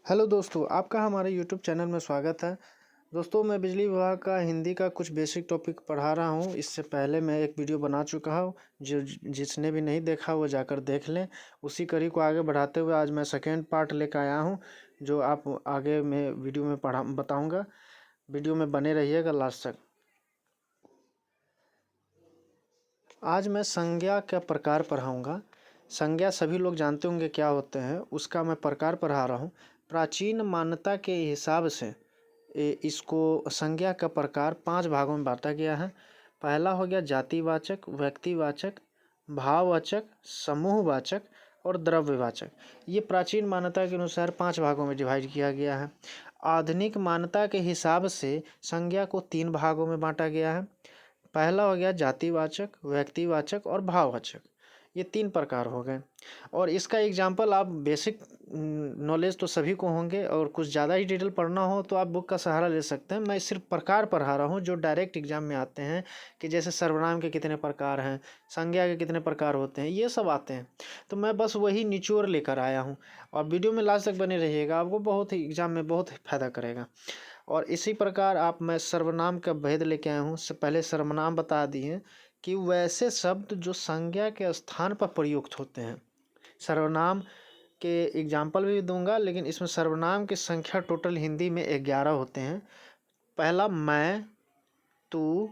Hello दोस्तों, आपका हमारे यूट्यूब चैनल में स्वागत है। दोस्तों, मैं बिजली विभाग का हिंदी का कुछ बेसिक टॉपिक पढ़ा रहा हूं। इससे पहले मैं एक वीडियो बना चुका हूं, जिसने भी नहीं देखा वो जाकर देख लें। उसी कड़ी को आगे बढ़ाते हुए आज मैं सेकेंड पार्ट लेकर आया हूं, जो आप आगे में वीडियो में बताऊंगा। वीडियो में बने रहिएगा लास्ट तक। आज मैं संज्ञा का प्रकार पढ़ाऊँगा। संज्ञा सभी लोग जानते होंगे क्या होते हैं, उसका मैं प्रकार पढ़ा रहा हूँ। प्राचीन मान्यता के हिसाब से इसको संज्ञा का प्रकार 5 भागों में बांटा गया है। पहला हो गया जातिवाचक, व्यक्तिवाचक, भाववाचक, समूहवाचक और द्रव्यवाचक। ये प्राचीन मान्यता के अनुसार 5 भागों में डिवाइड किया गया है। आधुनिक मान्यता के हिसाब से संज्ञा को 3 भागों में बांटा गया है। पहला हो गया जातिवाचक, व्यक्तिवाचक और भाववाचक। ये 3 प्रकार हो गए। और इसका एग्जाम्पल आप बेसिक नॉलेज तो सभी को होंगे, और कुछ ज़्यादा ही डिटेल पढ़ना हो तो आप बुक का सहारा ले सकते हैं। मैं सिर्फ प्रकार पढ़ा रहा हूँ जो डायरेक्ट एग्जाम में आते हैं, कि जैसे सर्वनाम के कितने प्रकार हैं, संज्ञा के कितने प्रकार होते हैं, ये सब आते हैं। तो मैं बस वही निचोड़ लेकर आया हूँ, और वीडियो में लास्ट तक बने रहिएगा, आपको बहुत ही एग्जाम में बहुत फ़ायदा करेगा। और इसी प्रकार मैं सर्वनाम का भेद लेके आया हूँ। पहले सर्वनाम बता दिए कि वैसे शब्द जो संज्ञा के स्थान पर प्रयुक्त होते हैं। सर्वनाम के एग्जाम्पल भी दूंगा, लेकिन इसमें सर्वनाम की संख्या टोटल हिंदी में 11 होते हैं। पहला मैं, तू,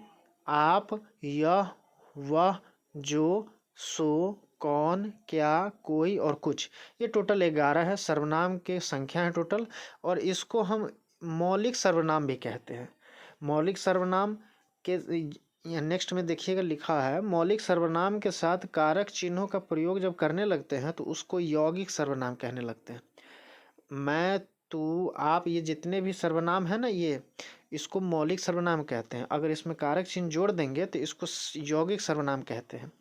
आप, यह, वह, जो, सो, कौन, क्या, कोई और कुछ। ये टोटल 11 है, सर्वनाम के संख्या है टोटल। और इसको हम मौलिक सर्वनाम भी कहते हैं। मौलिक सर्वनाम के नेक्स्ट में देखिएगा लिखा है, मौलिक सर्वनाम के साथ कारक चिन्हों का प्रयोग जब करने लगते हैं तो उसको यौगिक सर्वनाम कहने लगते हैं। मैं, तू, आप, ये जितने भी सर्वनाम है ना, ये इसको मौलिक सर्वनाम कहते हैं। अगर इसमें कारक चिन्ह जोड़ देंगे तो इसको यौगिक सर्वनाम कहते हैं।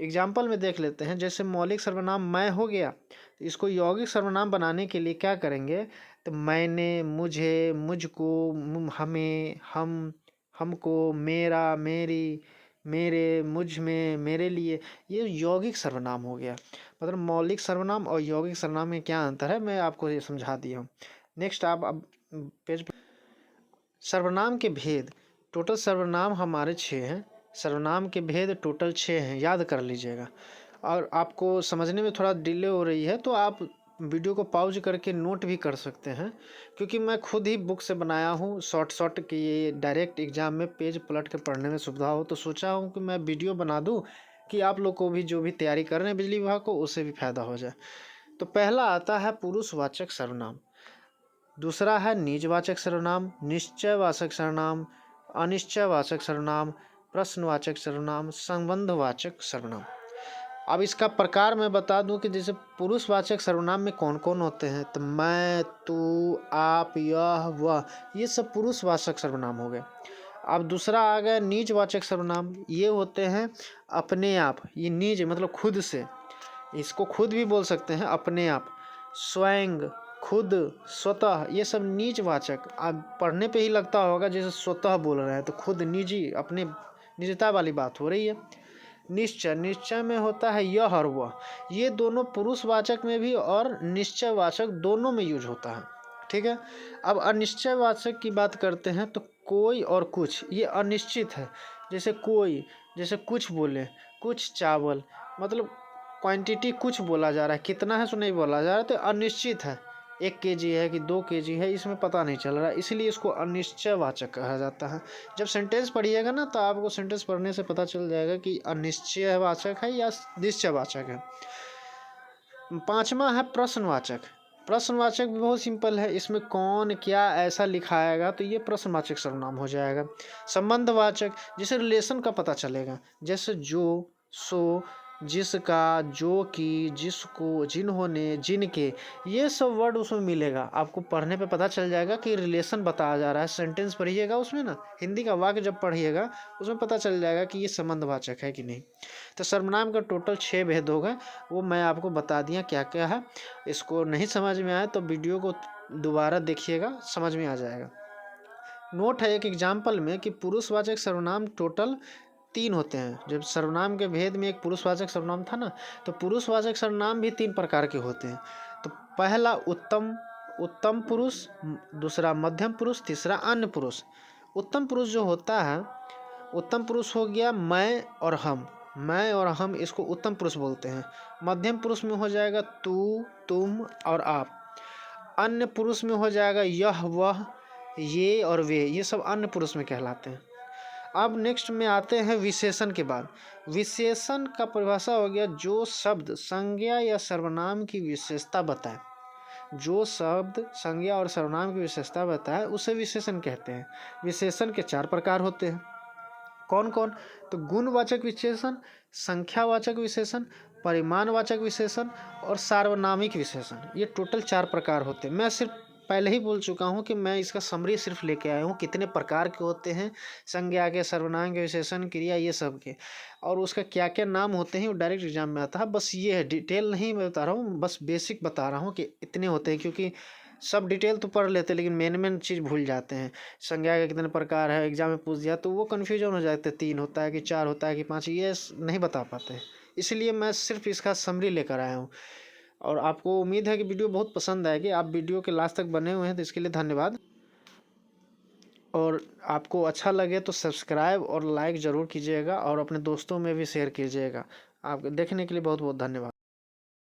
एग्जाम्पल में देख लेते हैं। जैसे मौलिक सर्वनाम मैं हो गया, तो इसको यौगिक सर्वनाम बनाने के लिए क्या करेंगे, तो मैंने, मुझे, मुझको, हमें, हम, हमको, मेरा, मेरी, मेरे, मुझ में, मेरे लिए, ये यौगिक सर्वनाम हो गया। मतलब मौलिक सर्वनाम और यौगिक सर्वनाम में क्या अंतर है, मैं आपको ये समझा दिया हूँ। नेक्स्ट आप अब पेज। सर्वनाम के भेद। टोटल सर्वनाम हमारे 6 हैं। सर्वनाम के भेद टोटल 6 हैं, याद कर लीजिएगा। और आपको समझने में थोड़ा डिले हो रही है तो आप वीडियो को पॉज करके नोट भी कर सकते हैं, क्योंकि मैं खुद ही बुक से बनाया हूँ शॉर्ट कि ये डायरेक्ट एग्जाम में पेज पलट के पढ़ने में सुविधा हो। तो सोचा हूँ कि मैं वीडियो बना दूँ कि आप लोग को भी, जो भी तैयारी कर रहे हैं बिजली विभाग को, उससे भी फायदा हो जाए। तो पहला आता है पुरुषवाचक सर्वनाम। दूसरा है निजवाचक सर्वनाम, निश्चयवाचक सर्वनाम, अनिश्चयवाचक सर्वनाम, प्रश्नवाचक सर्वनाम, संबंधवाचक सर्वनाम। अब इसका प्रकार मैं बता दूं कि जैसे पुरुषवाचक सर्वनाम में कौन कौन होते हैं, तो मैं, तू, आप, यह, वह, ये सब पुरुषवाचक सर्वनाम हो गए। अब दूसरा आ गया निजवाचक सर्वनाम। ये होते हैं अपने आप, ये निज मतलब खुद से, इसको खुद भी बोल सकते हैं, अपने आप, स्वयं, खुद, स्वतः, ये सब निजवाचक। आप पढ़ने पे ही लगता होगा जैसे स्वतः बोल रहे हैं, तो खुद, निजी, अपने निजता वाली बात हो रही है। निश्चय, निश्चय में होता है यह और वह। ये दोनों पुरुषवाचक में भी और निश्चयवाचक दोनों में यूज होता है। ठीक है। अब अनिश्चयवाचक की बात करते हैं तो कोई और कुछ, ये अनिश्चित है। जैसे कोई, जैसे कुछ बोले, कुछ चावल, मतलब क्वांटिटी कुछ बोला जा रहा है, कितना है सो नहीं बोला जा रहा है, तो अनिश्चित है। 1 केजी है कि 2 केजी है, इसमें पता नहीं चल रहा है, इसलिए इसको अनिश्चयवाचक कहा जाता है। जब सेंटेंस पढ़िएगा ना तो आपको सेंटेंस पढ़ने से पता चल जाएगा कि अनिश्चयवाचक है या निश्चयवाचक है। 5वां है प्रश्नवाचक। प्रश्नवाचक भी बहुत सिंपल है, इसमें कौन, क्या ऐसा लिखाएगा तो ये प्रश्नवाचक सर्वनाम हो जाएगा। संबंधवाचक, जिसे रिलेशन का पता चलेगा, जैसे जो, सो, जिसका, जो की, जिसको, जिन्होंने, जिनके, ये सब वर्ड उसमें मिलेगा। आपको पढ़ने पे पता चल जाएगा कि रिलेशन बताया जा रहा है। सेंटेंस पढ़िएगा उसमें ना, हिंदी का वाक्य जब पढ़िएगा उसमें पता चल जाएगा कि ये संबंधवाचक है कि नहीं। तो सर्वनाम का टोटल 6 भेद हो गए, वो मैं आपको बता दिया क्या क्या है। इसको नहीं समझ में आए तो वीडियो को दोबारा देखिएगा, समझ में आ जाएगा। नोट है एक एग्जाम्पल में कि पुरुषवाचक सर्वनाम टोटल 3 होते हैं। जब सर्वनाम के भेद में एक पुरुषवाचक सर्वनाम था ना, तो पुरुषवाचक सर्वनाम भी 3 प्रकार के होते हैं। तो पहला उत्तम उत्तम पुरुष, दूसरा मध्यम पुरुष, तीसरा अन्य पुरुष। उत्तम पुरुष जो होता है, उत्तम पुरुष हो गया मैं और हम, मैं और हम, इसको उत्तम पुरुष बोलते हैं। मध्यम पुरुष में हो जाएगा तू, तुम और आप। अन्य पुरुष में हो जाएगा यह, वह, ये और वे, ये सब अन्य पुरुष में कहलाते हैं। अब नेक्स्ट में आते हैं विशेषण के बाद। विशेषण का परिभाषा हो गया जो शब्द संज्ञा या सर्वनाम की विशेषता बताए, जो शब्द संज्ञा और सर्वनाम की विशेषता बताए उसे विशेषण कहते हैं। विशेषण के 4 प्रकार होते हैं। कौन कौन? तो गुणवाचक विशेषण, संख्यावाचक विशेषण, परिमाणवाचक विशेषण और सार्वनामिक विशेषण। ये टोटल 4 प्रकार होते हैं। मैं सिर्फ पहले ही बोल चुका हूँ कि मैं इसका समरी सिर्फ लेके आया हूँ, कितने प्रकार के होते हैं, संज्ञा के, सर्वनाम के, विशेषण, क्रिया, ये सब के, और उसका क्या क्या नाम होते हैं वो डायरेक्ट एग्जाम में आता है। बस ये है, डिटेल नहीं मैं बता रहा हूँ, बस बेसिक बता रहा हूँ कि इतने होते हैं, क्योंकि सब डिटेल तो पढ़ लेते हैं लेकिन मेन चीज़ भूल जाते हैं। संज्ञा के कितने प्रकार है एग्जाम में पूछ दिया तो वो कन्फ्यूजन हो जाते हैं, 3 होता है कि 4 होता है कि 5, ये नहीं बता पाते। इसलिए मैं सिर्फ इसका समरी लेकर आया हूँ। और आपको उम्मीद है कि वीडियो बहुत पसंद आएगी। आप वीडियो के लास्ट तक बने हुए हैं तो इसके लिए धन्यवाद। और आपको अच्छा लगे तो सब्सक्राइब और लाइक ज़रूर कीजिएगा और अपने दोस्तों में भी शेयर कीजिएगा। आप देखने के लिए बहुत बहुत धन्यवाद।